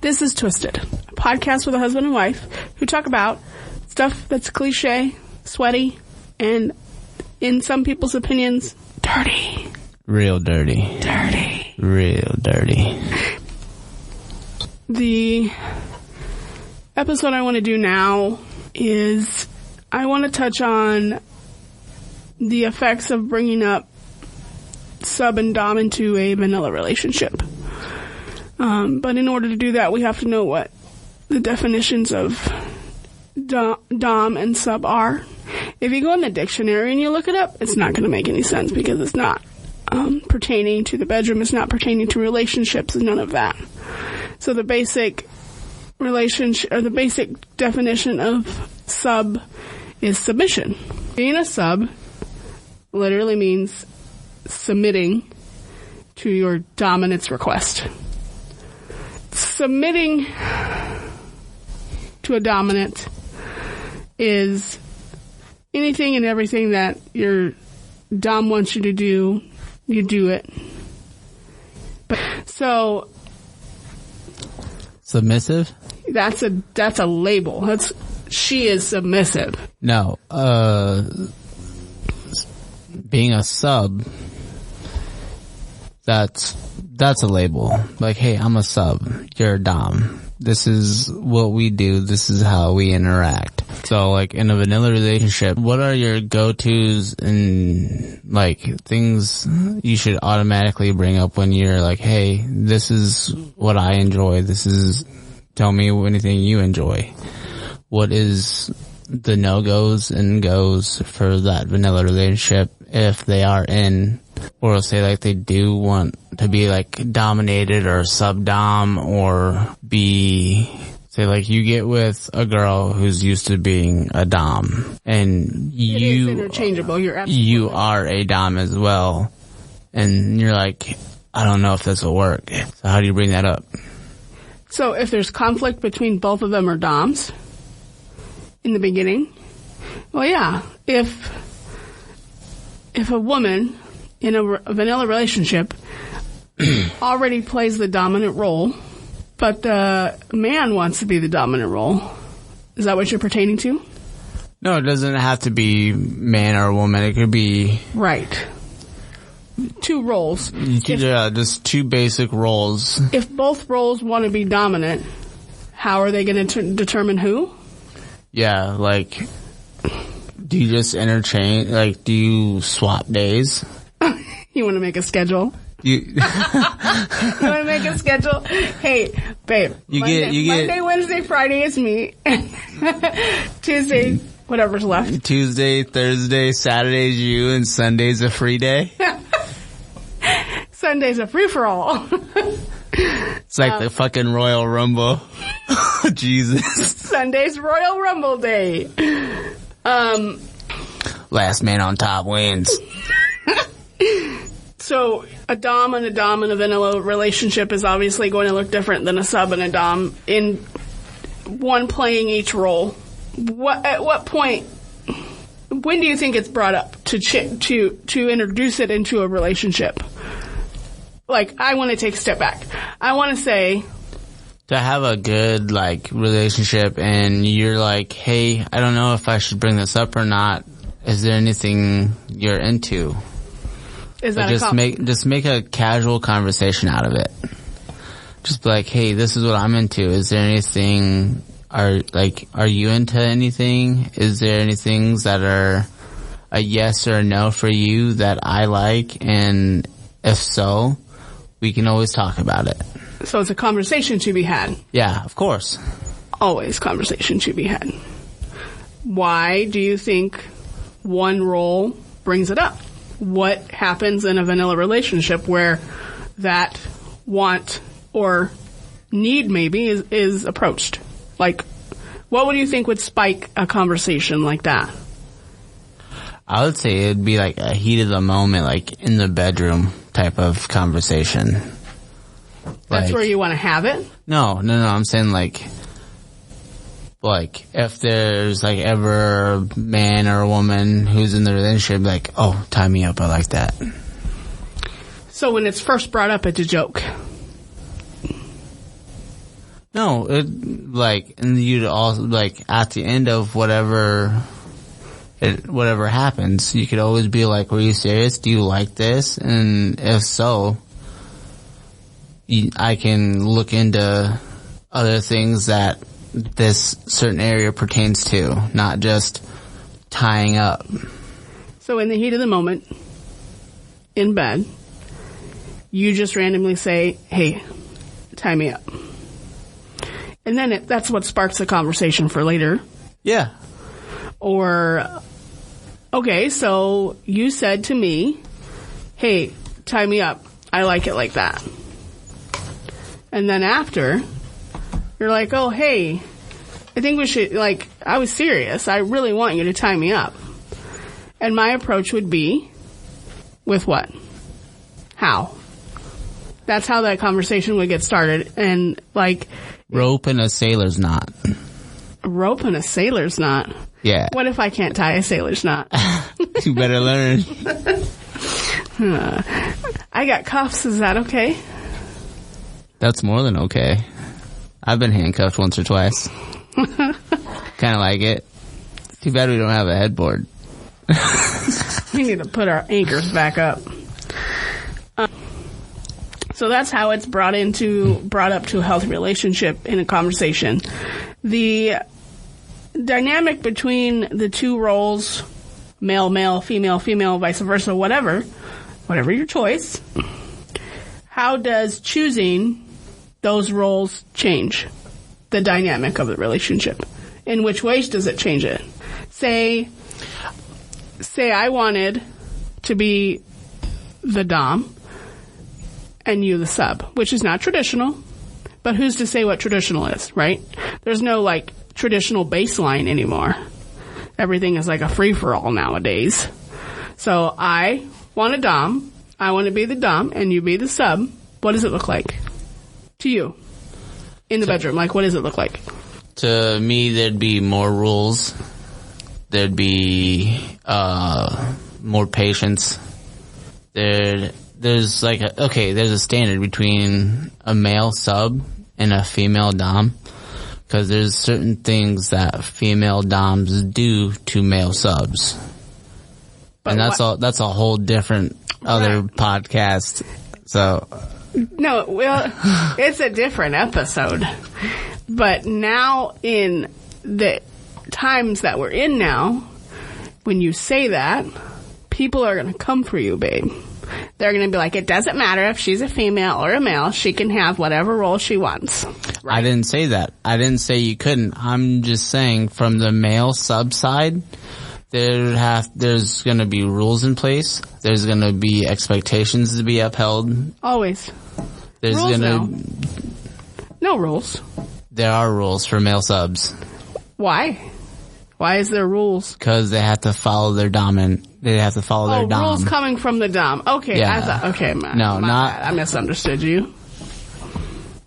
This is Twisted, a podcast with a husband and wife who talk about stuff that's cliche, sweaty, and in some people's opinions, dirty. Real dirty. Dirty. Real dirty. The episode I want to do now is I want to touch on the effects of bringing up sub and dom into a vanilla relationship. But in order to do that, we have to know what the definitions of dom and sub are. If you go in the dictionary and you look it up, it's not going to make any sense because it's not pertaining to the bedroom. It's not pertaining to relationships and none of that. So the basic relationship, or the basic definition of sub is submission. Being a sub literally means submitting to your dominance request. Submitting to a dominant is anything and everything that your dom wants you to do, you do it. So submissive? That's a label. She is submissive. No. Being a sub, that's a label. Like, hey, I'm a sub. You're a dom. This is what we do. This is how we interact. So, like, in a vanilla relationship, what are your go-tos and, like, things you should automatically bring up when you're like, hey, this is what I enjoy. Tell me anything you enjoy. What is the no-goes and goes for that vanilla relationship if they are in, or say like they do want to be like dominated or sub-dom, or be, say like you get with a girl who's used to being a dom and it is interchangeable. You are a dom as well, and you're like, I don't know if this will work. So how do you bring that up? So if there's conflict between both of them are doms in the beginning, well, yeah, if a woman in a vanilla relationship already plays the dominant role, but the man wants to be the dominant role, is that what you're pertaining to? No, it doesn't have to be man or woman. It could be... Right. Two roles. Just two basic roles. If both roles want to be dominant, how are they going to determine who? Yeah, like, do you just interchange, like, do you swap days? You want to make a schedule? You want to make a schedule? Hey, babe, Monday, Wednesday, Friday is me. Tuesday, whatever's left. Tuesday, Thursday, Saturday's you, and Sunday's a free day? Sunday's a free-for-all. It's like the fucking Royal Rumble. Jesus. Sunday's Royal Rumble Day. Last man on top wins. So a dom and a vanilla relationship is obviously going to look different than a sub and a dom in one playing each role. At what point, when do you think it's brought up to introduce it into a relationship? Like, I want to take a step back. I want to say, to have a good, like, relationship and you're like, hey, I don't know if I should bring this up or not. Is there anything you're into? Is that just make a casual conversation out of it. Just be like, hey, this is what I'm into. Is there anything, are you into anything? Is there any things that are a yes or a no for you that I like? And if so, we can always talk about it. So it's a conversation to be had. Yeah, of course. Always conversation to be had. Why do you think one role brings it up? What happens in a vanilla relationship where that want or need maybe is approached? Like, what would you think would spike a conversation like that? I would say it'd be like a heat of the moment, like in the bedroom type of conversation. That's where you want to have it? No. I'm saying like if there's like ever a man or a woman who's in the relationship, like, oh, tie me up, I like that. So when it's first brought up, it's a joke. No, and you'd also, like, at the end of whatever happens, you could always be like, were you serious? Do you like this? And if so, I can look into other things that this certain area pertains to, not just tying up. So in the heat of the moment, in bed, you just randomly say, hey, tie me up. And then that's what sparks the conversation for later. Yeah. Or, okay, so you said to me, hey, tie me up. I like it like that. And then after, you're like, oh, hey, I think we should, like, I was serious. I really want you to tie me up. And my approach would be, with what? How? That's how that conversation would get started. And, like... Rope and a sailor's knot. A rope and a sailor's knot? Yeah. What if I can't tie a sailor's knot? You better learn. I got cuffs. Is that okay? That's more than okay. I've been handcuffed once or twice. Kind of like it. Too bad we don't have a headboard. We need to put our anchors back up. So that's how it's brought up to a healthy relationship in a conversation. The dynamic between the two roles, male, male, female, female, vice versa, whatever your choice, how does choosing those roles change the dynamic of the relationship? In which ways does it change it? Say I wanted to be the dom and you the sub, which is not traditional, but who's to say what traditional is, right? There's no, like, traditional baseline anymore. Everything is like a free-for-all nowadays. So I want a dom, I want to be the dom, and you be the sub. What does it look like to you in the bedroom? Like, what does it look like? To me, there'd be more rules. There'd be more patience. There's like there's a standard between a male sub and a female dom, because there's certain things that female doms do to male subs, and that's a whole different other podcast. So no, well, it's a different episode. But now, in the times that we're in now, when you say that, people are going to come for you, babe. They're going to be like, it doesn't matter if she's a female or a male. She can have whatever role she wants. Right? I didn't say that. I didn't say you couldn't. I'm just saying from the male sub side, there's going to be rules in place. There's going to be expectations to be upheld. Always. There's rules, no rules. There are rules for male subs. Why? Why is there rules? Because they have to follow their dominant. They have to follow their dom. Rules coming from the dom. Okay, yeah. I misunderstood you.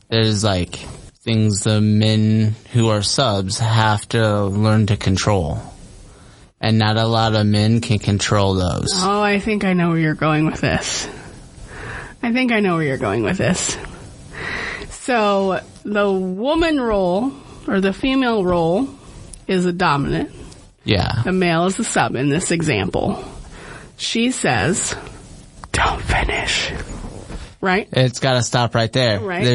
There's like things the men who are subs have to learn to control, and not a lot of men can control those. Oh, I think I know where you're going with this. So the woman role or the female role is a dominant. Yeah. The male is the sub in this example. She says, don't finish. Right? It's gotta stop right there. Right.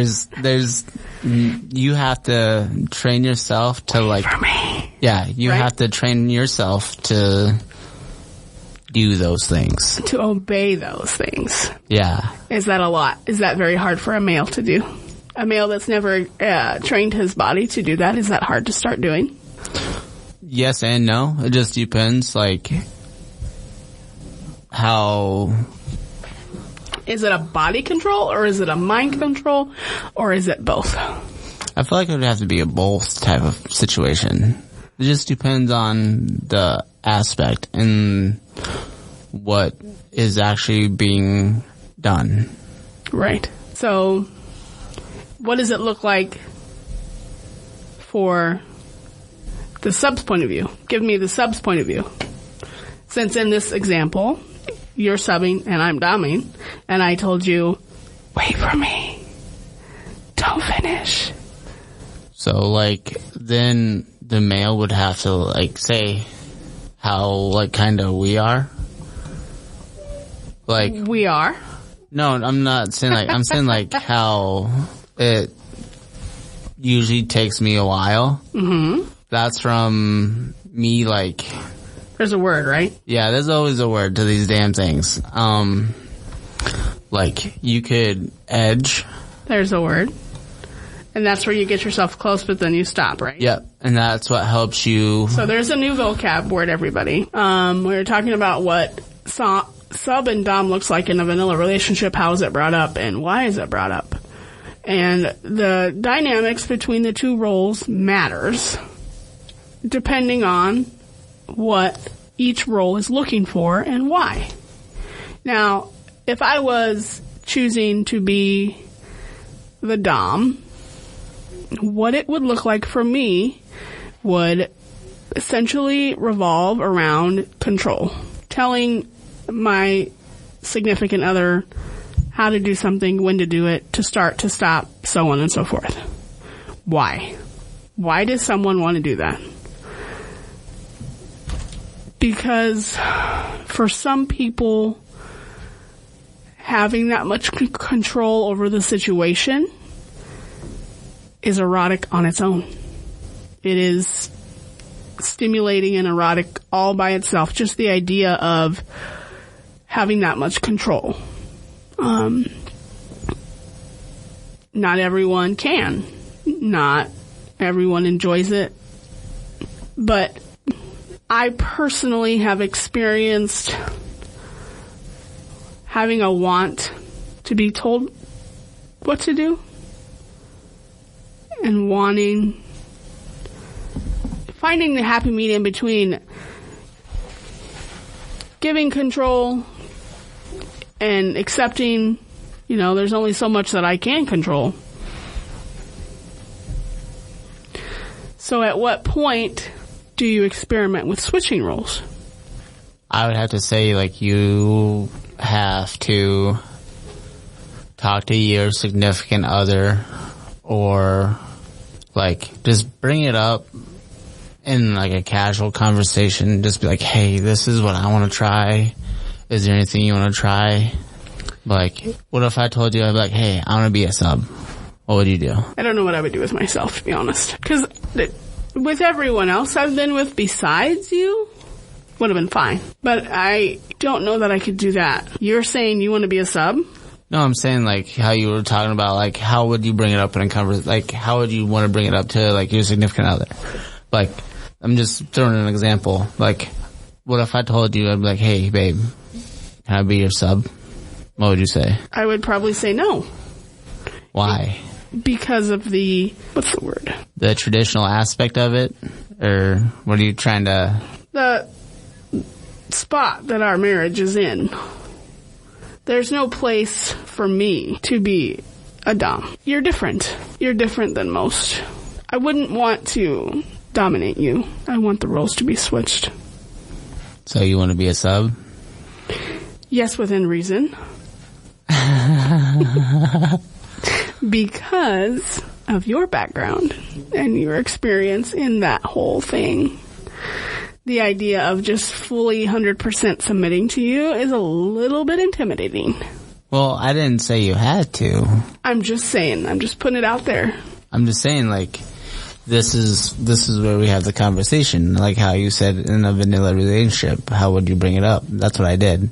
You have to train yourself to wait for me. Yeah, you right? have to train yourself to do those things. To obey those things. Yeah. Is that a lot? Is that very hard for a male to do? A male that's never trained his body to do that, is that hard to start doing? Yes and no. It just depends, like, how... Is it a body control, or is it a mind control, or is it both? I feel like it would have to be a both type of situation. It just depends on the aspect and what is actually being done. Right. So, what does it look like for the sub's point of view? Give me the sub's point of view. Since in this example, you're subbing and I'm doming, and I told you, wait for me. Don't finish. So, like, then the male would have to, like, say how, like, kind of we are. Like, we are? No, I'm not saying, like, I'm saying, like, how it usually takes me a while. Mm-hmm. That's from me, like... There's a word, right? Yeah, there's always a word to these damn things. Like, you could edge. There's a word. And that's where you get yourself close, but then you stop, right? Yep. And that's what helps you. So there's a new vocab word, everybody. We were talking about what sub and dom looks like in a vanilla relationship. How is it brought up and why is it brought up? And the dynamics between the two roles matters depending on what each role is looking for and why. Now, if I was choosing to be the dom, what it would look like for me would essentially revolve around control. Telling my significant other how to do something, when to do it, to start, to stop, so on and so forth. Why? Why does someone want to do that? Because for some people, having that much control over the situation is erotic on its own. It is stimulating and erotic all by itself. Just the idea of having that much control. Not everyone can. Not everyone enjoys it. But I personally have experienced having a want to be told what to do and finding the happy medium between giving control and accepting, there's only so much that I can control. So at what point do you experiment with switching roles? I would have to say, like, you have to talk to your significant other or, like, just bring it up in, like, a casual conversation. Just be like, hey, this is what I want to try. Is there anything you want to try? Like, what if I told you, I'd be like, hey, I want to be a sub. What would you do? I don't know what I would do with myself, to be honest. Because with everyone else I've been with besides you, would have been fine. But I don't know that I could do that. You're saying you want to be a sub? No, I'm saying, like, how you were talking about, like, how would you bring it up in a conversation? Like, how would you want to bring it up to, like, your significant other? Like, I'm just throwing an example. Like, what if I told you, I'd be like, hey, babe, can I be your sub? What would you say? I would probably say no. Why? Because of what's the word? The traditional aspect of it? Or what are you trying to... The spot that our marriage is in. There's no place for me to be a dom. You're different. You're different than most. I wouldn't want to dominate you. I want the roles to be switched. So you want to be a sub? Yes, within reason. Because of your background and your experience in that whole thing. The idea of just fully 100% submitting to you is a little bit intimidating. Well, I didn't say you had to. I'm just saying. I'm just putting it out there. I'm just saying, like, this is where we have the conversation. Like how you said in a vanilla relationship, how would you bring it up? That's what I did.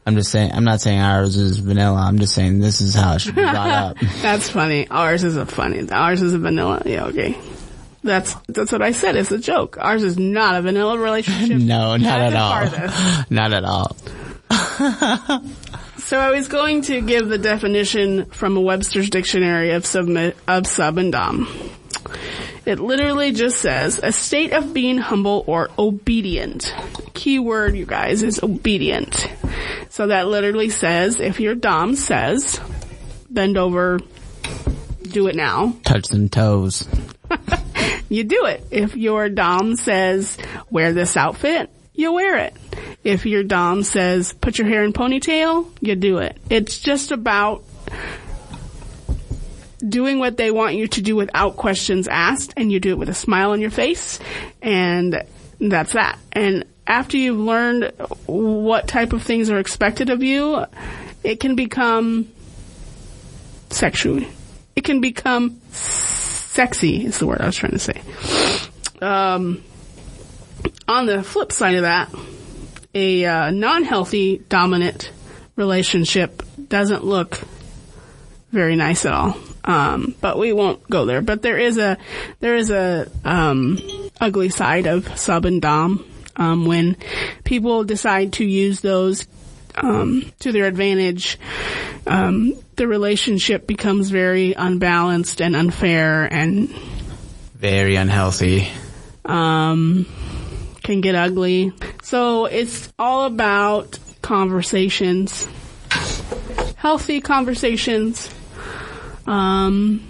I'm just saying, I'm not saying ours is vanilla. I'm just saying this is how it should be brought up. That's funny. Ours is a vanilla. Yeah, okay. That's what I said. It's a joke. Ours is not a vanilla relationship. No, not at all. Not at all. So I was going to give the definition from a Webster's Dictionary of sub and dom. It literally just says, a state of being humble or obedient. Key word, you guys, is obedient. So that literally says, if your dom says, bend over, do it now. Touch them toes. You do it. If your dom says, wear this outfit, you wear it. If your dom says, put your hair in ponytail, you do it. It's just about doing what they want you to do without questions asked, and you do it with a smile on your face, and that's that. And after you've learned what type of things are expected of you, it can become sexual. It can become sexy is the word I was trying to say. On the flip side of that, a non-healthy dominant relationship doesn't look very nice at all. But we won't go there. But there is a ugly side of sub and dom, when people decide to use those, to their advantage. The relationship becomes very unbalanced and unfair and very unhealthy. Can get ugly. So it's all about conversations, healthy conversations, and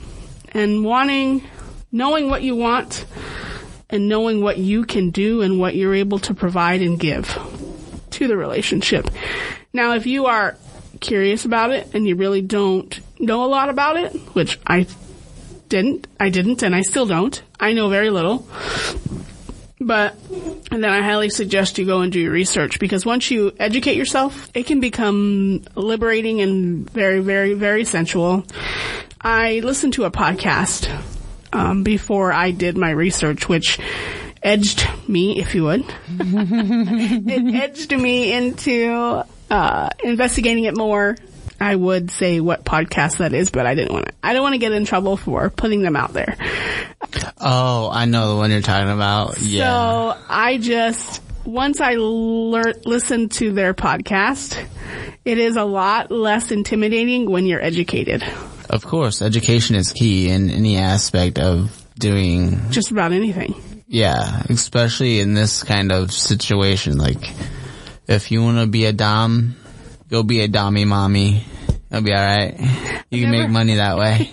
knowing what you want and knowing what you can do and what you're able to provide and give to the relationship. Now, if you are curious about it and you really don't know a lot about it, which I didn't, and I still don't. I know very little. And then I highly suggest you go and do your research, because once you educate yourself, it can become liberating and very, very, very sensual. I listened to a podcast before I did my research, which edged me, if you would. It edged me into investigating it more. I would say what podcast that is, but I don't want to get in trouble for putting them out there. Oh, I know the one you're talking about. Yeah. So once I listened to their podcast, it is a lot less intimidating when you're educated. Of course, education is key in any aspect of doing just about anything. Yeah, especially in this kind of situation. Like, if you want to be a dom, go be a dommy mommy. It'll be alright. You can make money that way.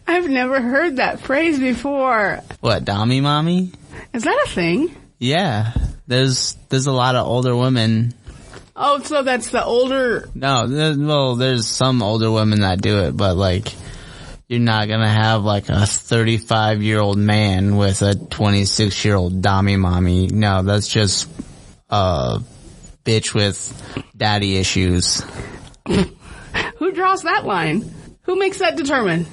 I've never heard that phrase before. What, dommy mommy? Is that a thing? Yeah. There's a lot of older women. Oh, so that's the older... No, there's some older women that do it, but like, you're not gonna have like a 35-year-old man with a 26-year-old dommy mommy. No, that's just a bitch with daddy issues. Who draws that line? Who makes that determine?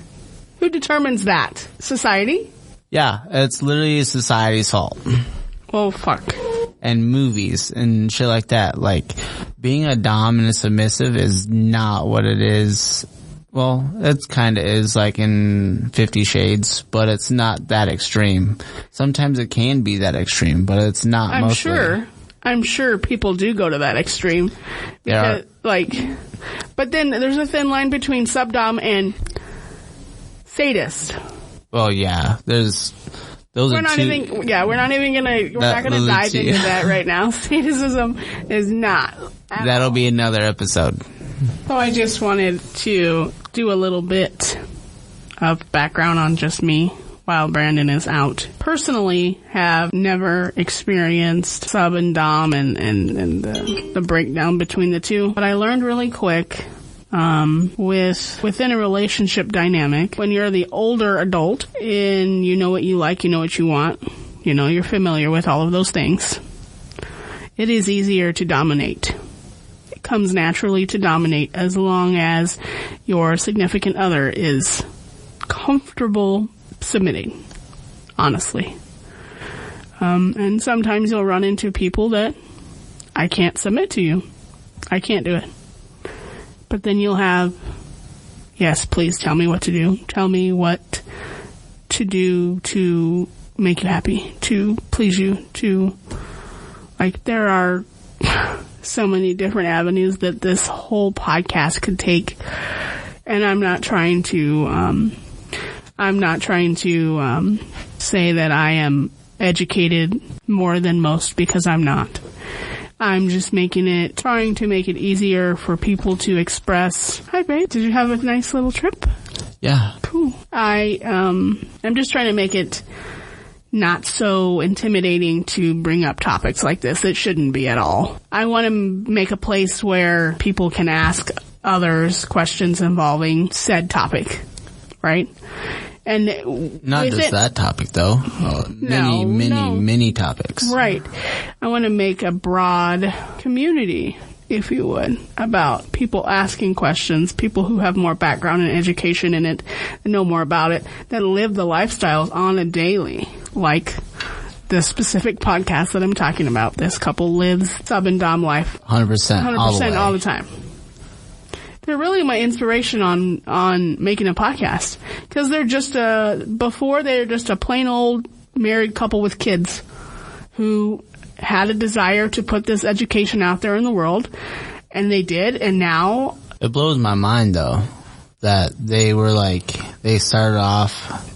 Who determines that? Society? Yeah, it's literally society's fault. Oh, fuck. And movies and shit like that. Like, being a dom and a submissive is not what it is. Well, it kind of is, like in 50 Shades, but it's not that extreme. Sometimes it can be that extreme, but it's not mostly. I'm sure people do go to that extreme. Because, but then there's a thin line between subdom and sadist. Well, yeah, we're not gonna dive into that right now. Sadism is not. That'll be another episode. So I just wanted to do a little bit of background on just me while Brandon is out. Personally, have never experienced sub and dom and the breakdown between the two. But I learned really quick, within a relationship dynamic, when you're the older adult and you know what you like, you know what you want, you know, you're familiar with all of those things, it is easier to dominate. It comes naturally to dominate as long as your significant other is comfortable submitting, honestly. And sometimes you'll run into people that, I can't submit to you. I can't do it. But then you'll have, yes, please tell me what to do. Tell me what to do to make you happy, to please you, to, like, there are so many different avenues that this whole podcast could take. And I'm not trying to say that I am educated more than most, because I'm not. I'm just trying to make it easier for people to express. Hi, babe. Did you have a nice little trip? Yeah. Cool. I'm just trying to make it not so intimidating to bring up topics like this. It shouldn't be at all. I want to make a place where people can ask others questions involving said topic. right? And not just that topic, though. Many topics. Right. I want to make a broad community, if you would, about people asking questions, people who have more background and education in it, and know more about it, that live the lifestyles on a daily, like the specific podcast that I'm talking about. This couple lives sub and dom life 100% all the time. They're really my inspiration on making a podcast, because they're just they're just a plain old married couple with kids who had a desire to put this education out there in the world, and they did, and now it blows my mind though that they started off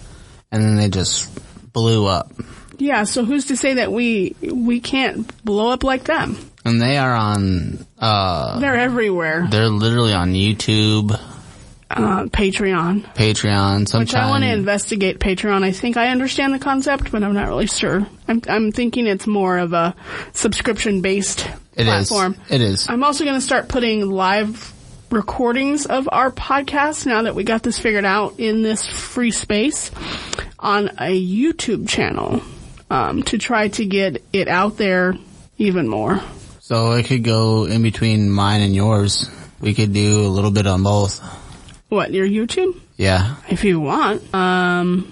and then they just blew up. Yeah, so who's to say that we can't blow up like them? And they are on they're everywhere. They're literally on YouTube, Patreon, sometimes. Which I want to investigate Patreon. I think I understand the concept, but I'm not really sure. I'm thinking it's more of a subscription-based platform. It is. I'm also going to start putting live recordings of our podcast, now that we got this figured out in this free space, on a YouTube channel, to try to get it out there even more. So it could go in between mine and yours. We could do a little bit on both. What, your YouTube? Yeah. If you want.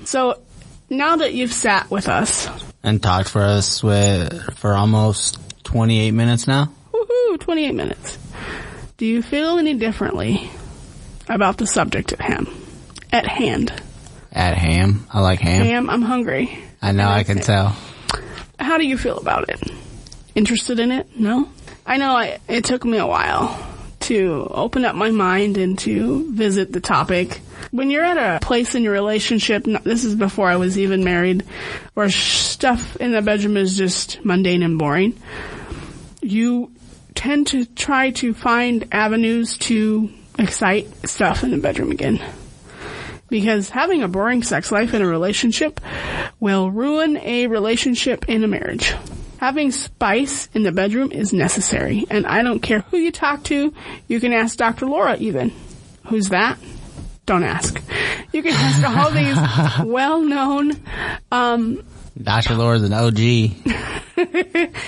So now that you've sat with us and talked for us for almost 28 minutes now. Woohoo, 28 minutes. Do you feel any differently about the subject at hand? At ham. I like ham. Ham, I'm hungry. I know, I can tell. How do you feel about it? Interested in it? No? I know it took me a while to open up my mind and to visit the topic. When you're at a place in your relationship, this is before I was even married, where stuff in the bedroom is just mundane and boring, you tend to try to find avenues to excite stuff in the bedroom again. Because having a boring sex life in a relationship will ruin a relationship in a marriage. Having spice in the bedroom is necessary. And I don't care who you talk to. You can ask Dr. Laura even. Who's that? Don't ask. You can ask all these well-known... Dr. Laura's an OG.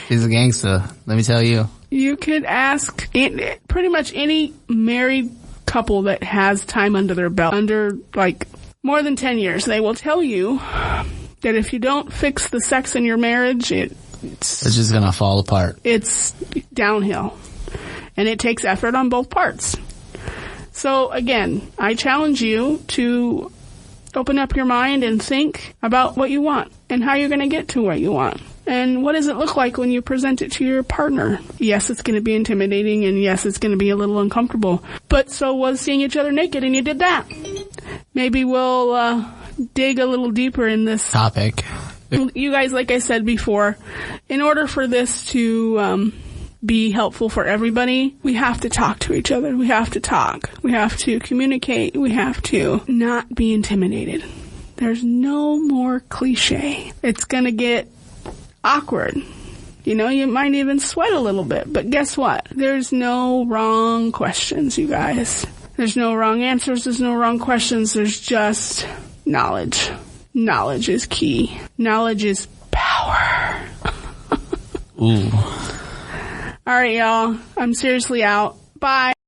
He's a gangster, let me tell you. You could ask pretty much any married couple that has time under their belt, under more than 10 years. They will tell you that if you don't fix the sex in your marriage, it's just gonna fall apart. It's downhill. And it takes effort on both parts. So again, I challenge you to open up your mind and think about what you want and how you're going to get to what you want. And what does it look like when you present it to your partner? Yes, it's going to be intimidating, and yes, it's going to be a little uncomfortable. But so was seeing each other naked, and you did that. Maybe we'll dig a little deeper in this topic. You guys, like I said before, in order for this to be helpful for everybody, we have to talk to each other. We have to talk. We have to communicate. We have to not be intimidated. There's no more cliche. It's going to get awkward. You know, you might even sweat a little bit. But guess what? There's no wrong questions, you guys. There's no wrong answers. There's no wrong questions. There's just knowledge. Knowledge is key. Knowledge is power. Ooh. All right, y'all. I'm seriously out. Bye.